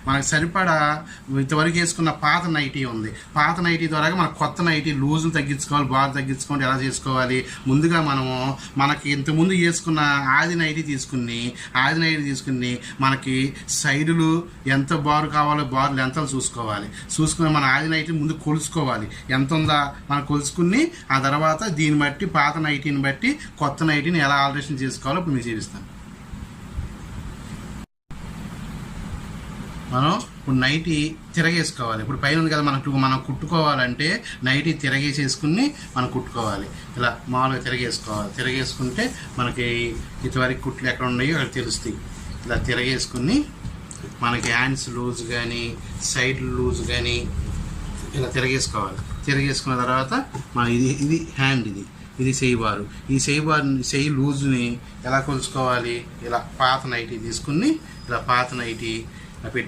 మనకు సరిపడా ఇంతవరకు వేసుకున్న పాత నైటీ ఉంది. పాత నైటీ ద్వారా మనకు కొత్త నైటీ లూజులు తగ్గించుకోవాలి, బాగా తగ్గించుకోవాలి. ఎలా చేసుకోవాలి? ముందుగా మనకి ఇంతకుముందు వేసుకున్న ఆది నైటీ తీసుకుని మనకి సైడులు ఎంత బారు కావాలో బారు లెంతలు చూసుకుని మన ఆది నైటీ ముందు కొలుసుకోవాలి. ఎంత ఉందా మనం కొలుసుకుని ఆ తర్వాత దీన్ని బట్టి పాత నైటీని బట్టి కొత్త నైటీని ఎలా ఆల్టరేషన్ చేసుకోవాలో ఇప్పుడు మీకు చూపిస్తాను. మనం ఇప్పుడు నైటీ తిరగేసుకోవాలి. ఇప్పుడు పైన ఉంది కదా, మనం కుట్టుకోవాలంటే నైటీ తిరగేసేసుకుని మనం కుట్టుకోవాలి. ఇలా మామూలుగా తిరగేసుకుంటే మనకి ఇంతవరకు కుట్లు ఎక్కడ ఉన్నాయో అక్కడ తెలుస్తాయి. ఇలా తిరగేసుకుని మనకి హ్యాండ్స్ లూజ్ కానీ సైడ్ లూజ్ కానీ ఇలా తిరగేసుకున్న తర్వాత మన ఇది హ్యాండ్, ఇది చేయిబారు. ఈ చేయి లూజ్ని ఎలా కొలుసుకోవాలి? ఇలా పాత నైటీ తీసుకుని ఇలా పాత నైటీ పెట్టుకుని